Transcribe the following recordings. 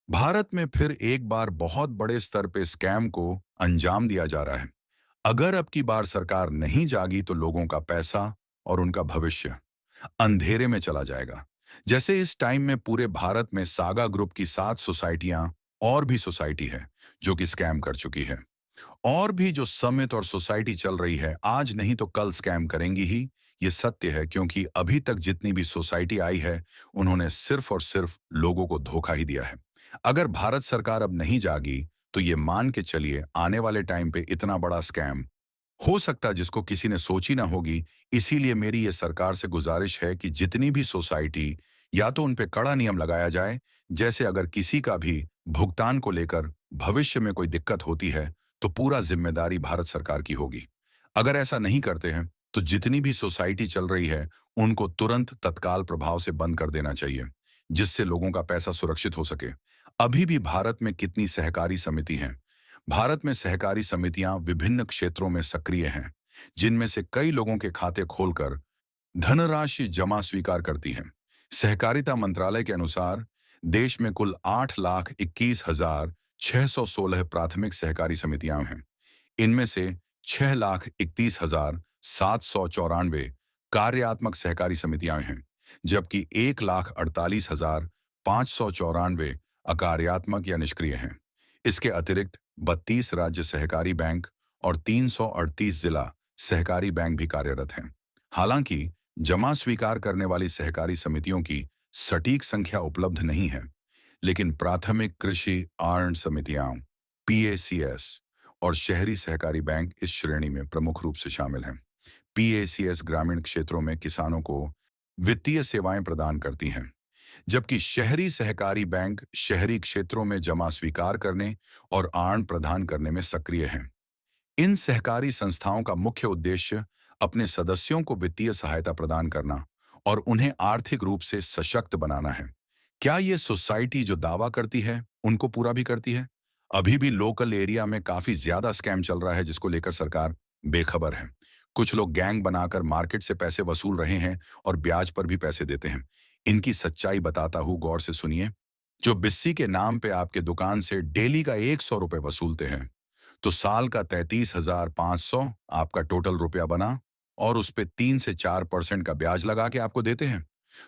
भारत में फिर एक बार बहुत बड़े स्तर पे स्कैम को अंजाम दिया जा रहा है। अगर अब की बार सरकार नहीं जागी तो लोगों का पैसा और उनका भविष्य अंधेरे में चला जाएगा। जैसे इस टाइम में पूरे भारत में सागा ग्रुप की 7 सोसाइटियां और भी सोसाइटी है जो कि स्कैम कर चुकी है। और भी जो समिट और सोसाइटी चल रही है आज नहीं तो कल स्कैम करेंगी ही। ये सत्य है क्योंकि अभी तक जितनी भी सोसाइटी आई है उन्होंने सिर्फ और सिर्फ लोगों को धोखा ही दिया है। अगर भारत सरकार अब नहीं जागी तो ये मान के चलिए आने वाले टाइम पे इतना बड़ा स्कैम हो सकता है जिसको किसी ने सोची ना होगी। इसीलिए मेरी ये सरकार से गुजारिश है कि जितनी भी सोसाइटी या तो उन पे कड़ा नियम लगाया जाए। जैसे अगर किसी का भी भुगतान को लेकर भविष्य में कोई दिक्कत होती है तो पूरा जिम्मेदारी भारत सरकार की होगी। अगर ऐसा नहीं करते हैं तो जितनी भी सोसाइटी चल रही है उनको तुरंत तत्काल प्रभाव से बंद कर देना चाहिए जिससे लोगों का पैसा सुरक्षित हो सके। अभी भी भारत में कितनी सहकारी समिति हैं। भारत में सहकारी समितियां विभिन्न क्षेत्रों में सक्रिय हैं जिनमें से कई लोगों के खाते खोलकर धनराशि जमा स्वीकार करती हैं। सहकारिता मंत्रालय के अनुसार देश में कुल 8,21,616 प्राथमिक सहकारी समितियां हैं। इनमें से 6,31,794 कार्यात्मक सहकारी समितियां हैं जबकि 1,48,594 अकार्यात्मक या निष्क्रिय हैं। इसके अतिरिक्त 32 राज्य सहकारी बैंक और 338 जिला सहकारी बैंक भी कार्यरत हैं। हालांकि जमा स्वीकार करने वाली सहकारी समितियों की सटीक संख्या उपलब्ध नहीं है, लेकिन प्राथमिक कृषि आर्ण समितियां पीएसीएस और शहरी सहकारी बैंक इस श्रेणी में प्रमुख रूप से शामिल हैं। पीएसीएस ग्रामीण क्षेत्रों में किसानों को वित्तीय सेवाएं प्रदान करती हैं, जबकि शहरी सहकारी बैंक शहरी क्षेत्रों में जमा स्वीकार करने और आर्ण प्रदान करने में सक्रिय हैं। इन सहकारी संस्थाओं का मुख्य उद्देश्य अपने सदस्यों को वित्तीय सहायता प्रदान करना और उन्हें आर्थिक रूप से सशक्त बनाना है। क्या ये सोसाइटी जो दावा करती है उनको पूरा भी करती है? अभी भी लोकल एरिया में काफी ज्यादा स्कैम चल रहा है जिसको लेकर सरकार बेखबर है। कुछ लोग गैंग बनाकर मार्केट से पैसे वसूल रहे हैं और ब्याज पर भी पैसे देते हैं। इनकी सच्चाई बताता हूं, गौर से सुनिए। जो बिस्सी के नाम पे आपके दुकान से डेली का 100 रुपए वसूलते हैं तो साल का 33,500 आपका टोटल रुपया बना और उस पे 3 से 4% का ब्याज लगा के आपको देते हैं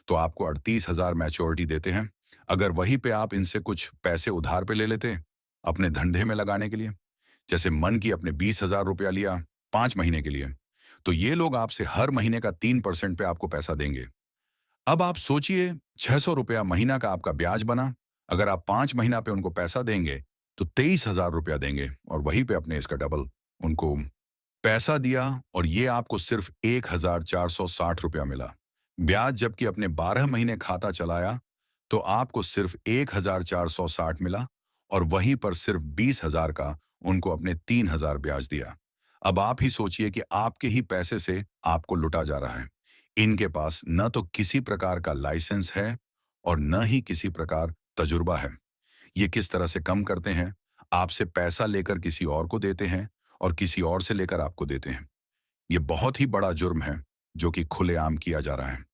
तो आपको 38,000 मैच्योरिटी देते हैं। अगर वहीं पे आप इनसे कुछ पैसे उधार पे ले लेते अपने धंधे में लगाने के लिए, जैसे मन की अपने 20,000 रुपया लिया 5 महीने के लिए, तो ये लोग आपसे हर महीने का 3% पे आपको पैसा देंगे। अब आप सोचिए, 600 रुपया महीना का आपका ब्याज बना। अगर आप 5 महीना पे उनको पैसा देंगे तो 23,000 रुपया देंगे और वहीं पे अपने इसका डबल उनको पैसा दिया और ये आपको सिर्फ 1,460 रुपया मिला ब्याज। जबकि अपने 12 महीने खाता चलाया तो आपको सिर्फ 1,460 मिला और वहीं पर सिर्फ 20,000 का उनको अपने 3,000 ब्याज दिया। अब आप ही सोचिए कि आपके ही पैसे से आपको लुटा जा रहा है। इनके पास न तो किसी प्रकार का लाइसेंस है और न ही किसी प्रकार तजुर्बा है। ये किस तरह से कम करते हैं? आपसे पैसा लेकर किसी और को देते हैं और किसी और से लेकर आपको देते हैं। ये बहुत ही बड़ा जुर्म है जो कि खुलेआम किया जा रहा है।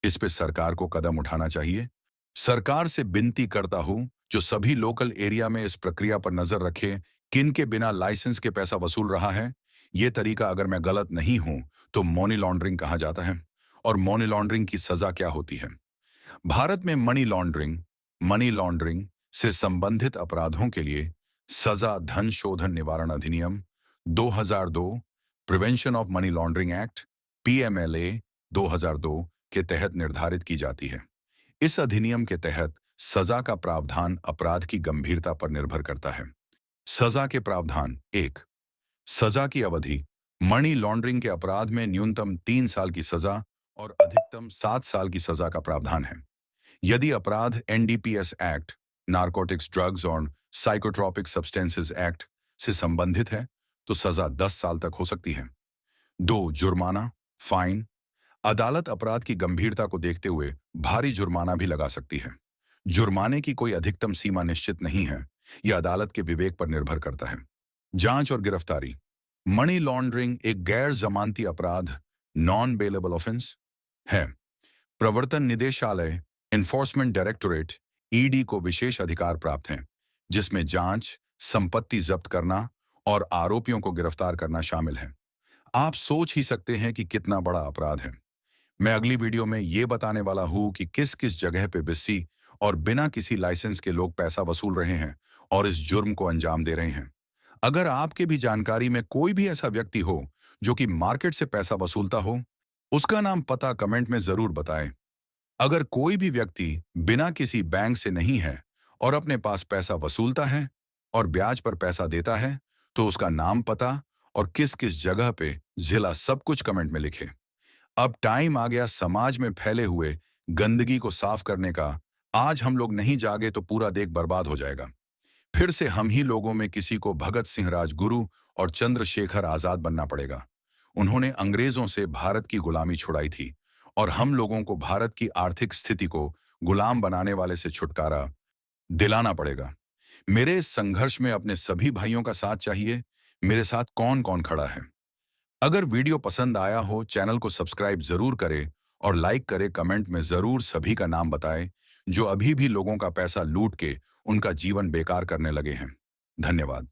इस पे सरकार को कदम उठाना चाहिए। सरकार से विनती करता हूं जो सभी लोकल एरिया में इस प्रक्रिया पर नजर रखे किन के बिना लाइसेंस के पैसा वसूल रहा है। ये तरीका, अगर मैं गलत नहीं हूं, तो मनी लॉन्ड्रिंग कहा जाता है। और मनी लॉन्ड्रिंग की सजा क्या होती है? भारत में मनी लॉन्ड्रिंग से संबंधित अपराधों के लिए सजा धन शोधन निवारण अधिनियम 2002, prevention of money laundering act PMLA 2002 के तहत निर्धारित की जाती है। इस अधिनियम के तहत सजा का प्रावधान अपराध की गंभीरता पर निर्भर करता है। सजा के प्रावधान: 1, सजा की अवधि। मनी लॉन्ड्रिंग के अपराध में न्यूनतम 3 साल की सजा और अधिकतम 7 साल की सजा का प्रावधान है। यदि अपराध एनडीपीएस एक्ट, नारकोटिक्स ड्रग्स और साइकोट्रॉपिक सब्सटेंसेस एक्ट से संबंधित है तो सजा 10 साल तक हो सकती है। 2, जुर्माना, फाइन। अदालत अपराध की गंभीरता को देखते हुए भारी जुर्माना भी लगा सकती है। जुर्माने की कोई अधिकतम सीमा निश्चित नहीं है, यह अदालत के विवेक पर निर्भर करता है। जांच और गिरफ्तारी। मनी लॉन्ड्रिंग एक गैर जमानती अपराध, नॉन बेलेबल ऑफेंस है। प्रवर्तन निदेशालय, एनफोर्समेंट डायरेक्टोरेट ईडी को विशेष अधिकार प्राप्त हैं, जिसमें जांच, संपत्ति जब्त करना और आरोपियों को गिरफ्तार करना शामिल है। आप सोच ही सकते हैं कि कितना बड़ा अपराध है। मैं अगली वीडियो में ये बताने वाला हूं कि किस किस जगह पे बिस्सी और बिना किसी लाइसेंस के लोग पैसा वसूल रहे हैं और इस जुर्म को अंजाम दे रहे हैं। अगर आपके भी जानकारी में कोई भी ऐसा व्यक्ति हो जो कि मार्केट से पैसा वसूलता हो, उसका नाम पता कमेंट में जरूर बताएं। अगर कोई भी व्यक्ति बिना किसी बैंक से नहीं है और अपने पास पैसा वसूलता है और ब्याज पर पैसा देता है, तो उसका नाम पता और किस किस जगह पे जिला सब कुछ कमेंट में लिखे। अब टाइम आ गया समाज में फैले हुए गंदगी को साफ करने का। आज हम लोग नहीं जागे तो पूरा देश बर्बाद हो जाएगा। फिर से हम ही लोगों में किसी को भगत सिंह राजगुरु और चंद्रशेखर आजाद बनना पड़ेगा। उन्होंने अंग्रेजों से भारत की गुलामी छुड़ाई थी और हम लोगों को भारत की आर्थिक स्थिति को गुलाम बनाने वाले से छुटकारा दिलाना पड़ेगा। मेरे इस संघर्ष में अपने सभी भाइयों का साथ चाहिए। मेरे साथ कौन कौन खड़ा है? अगर वीडियो पसंद आया हो, चैनल को सब्सक्राइब जरूर करें और लाइक करें। कमेंट में जरूर सभी का नाम बताएं जो अभी भी लोगों का पैसा लूट के उनका जीवन बेकार करने लगे हैं। धन्यवाद।